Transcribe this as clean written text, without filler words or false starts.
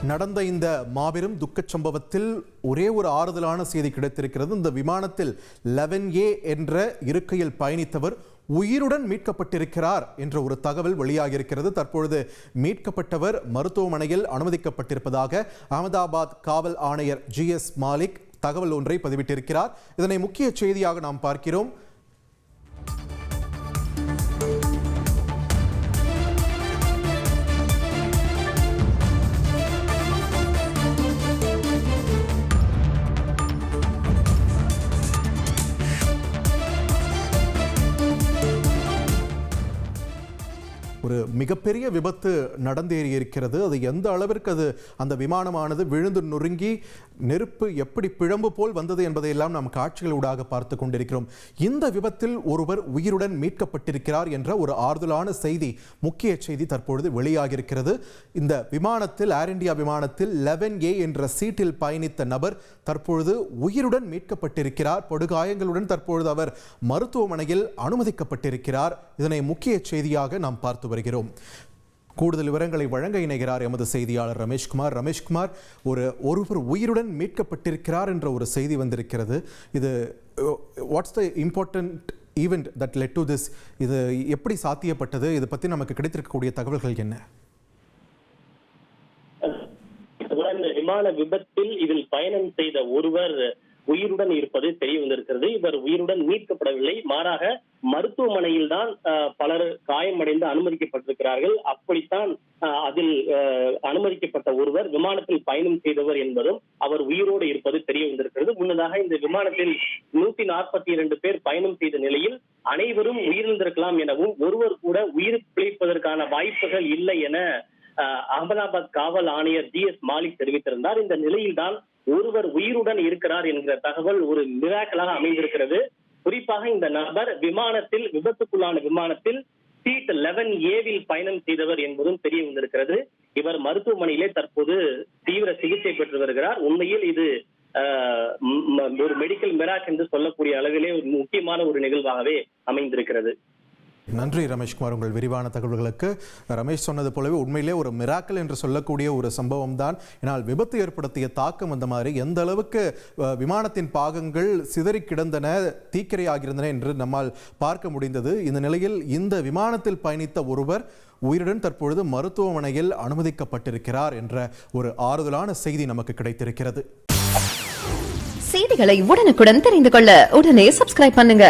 நடந்த இந்த மாபெரும் துக்கச் சம்பவத்தில் ஒரே ஒரு ஆறுதலான செய்தி கிடைத்திருக்கிறது. இந்த விமானத்தில் 11A என்ற இருக்கையில் பயணித்தவர் உயிருடன் மீட்கப்பட்டிருக்கிறார் என்ற ஒரு தகவல் வெளியாகியிருக்கிறது. தற்பொழுது மீட்கப்பட்டவர் மருத்துவமனையில் அனுமதிக்கப்பட்டிருப்பதாக அகமதாபாத் காவல் ஆணையர் GS மாலிக் தகவல் ஒன்றை பதிவிட்டிருக்கிறார். இதனை முக்கிய செய்தியாக நாம் பார்க்கிறோம். ஒரு மிகப்பெரிய விபத்து நடந்தேறியிருக்கிறது. அது எந்த அளவிற்கு அந்த விமானமானது விழுந்து நொறுங்கி நெருப்பு எப்படி பிழம்பு போல் வந்தது என்பதையெல்லாம் நாம் காட்சிகளூடாக பார்த்து கொண்டிருக்கிறோம். இந்த விபத்தில் ஒருவர் உயிருடன் மீட்கப்பட்டிருக்கிறார் என்ற ஒரு ஆறுதலான செய்தி, முக்கிய செய்தி தற்பொழுது வெளியாகியிருக்கிறது. இந்த விமானத்தில், ஏர் இந்தியா விமானத்தில் 11A என்ற சீட்டில் பயணித்த நபர் தற்பொழுது உயிருடன் மீட்கப்பட்டிருக்கிறார். படுகாயங்களுடன் தற்பொழுது அவர் மருத்துவமனையில் அனுமதிக்கப்பட்டிருக்கிறார். இதனை முக்கிய செய்தியாக நாம் பார்த்து வருகிறோம். கூடுதல் விவரங்களை வழங்க இணைகிறார் எமது செய்தியாளர் ரமேஷ்குமார். ரமேஷ்குமார், ஒருவர் உயிருடன் மீட்கப்பட்டிருக்கிறார் என்ற ஒரு செய்தி வந்திருக்கிறது. இது what's the important event that led to this? இது எப்படி சாத்தியப்பட்டது? இதை பற்றி நமக்கு கிடைத்திருக்கக்கூடிய தகவல்கள் என்ன? விமான விபத்தில் இதில் பயணம் செய்த ஒருவர் உயிருடன் இருப்பது தெரிய வந்திருக்கிறது. இவர் உயிருடன் மீட்கப்படவில்லை, மாறாக மருத்துவமனையில் தான் பலர் காயமடைந்து அனுமதிக்கப்பட்டிருக்கிறார்கள். அப்படித்தான் அதில் அனுமதிக்கப்பட்ட ஒருவர் விமானத்தில் பயணம் செய்தவர் என்பதும் அவர் உயிரோடு இருப்பது தெரிய வந்திருக்கிறது. முன்னதாக இந்த விமானத்தில் 142 பேர் பயணம் செய்த நிலையில் அனைவரும் உயிரிழந்திருக்கலாம் எனவும், ஒருவர் கூட உயிர் பிழைப்பதற்கான வாய்ப்புகள் இல்லை என அகமதாபாத் காவல் ஆணையர் GS மாலிக் தெரிவித்திருந்தார். இந்த நிலையில்தான் ஒருவர் உயிருடன் இருக்கிறார் என்கிற தகவல் ஒரு மிராக்கலாக அமைந்திருக்கிறது. குறிப்பாக இந்த நபர் விபத்துக்குள்ளான விமானத்தில் சீட் 11A பயணம் செய்தவர் என்பதும் தெரிய வந்திருக்கிறது. இவர் மருத்துவமனையிலே தற்போது தீவிர சிகிச்சை பெற்று வருகிறார். உண்மையில் இது ஒரு மெடிக்கல் மிராக் என்று சொல்லக்கூடிய அளவிலே ஒரு முக்கியமான ஒரு நிகழ்வாகவே அமைந்திருக்கிறது. நன்றி ரமேஷ்குமார், உங்கள் விரிவான தகவல்களுக்கு. ரமேஷ் சொன்னது போலவே உண்மையிலே ஒரு மிராக்கல் என்று சொல்லக்கூடிய ஒரு சம்பவம் தான். ஏன்னால் விபத்து ஏற்படுத்திய தாக்கம் அந்த மாதிரி எந்த அளவுக்கு விமானத்தின் பாகங்கள் சிதறி கிடந்தன, தீக்கிரையாகியிருந்தன என்று நம்மால் பார்க்க முடிந்தது. இந்த நிலையில் இந்த விமானத்தில் பயணித்த ஒருவர் உயிருடன் தற்பொழுது மருத்துவமனையில் அனுமதிக்கப்பட்டிருக்கிறார் என்ற ஒரு ஆறுதலான செய்தி நமக்கு கிடைத்திருக்கிறது. செய்திகளை உடனுக்குடன் தெரிந்து கொள்ள உடனே சப்ஸ்கிரைப் பண்ணுங்க.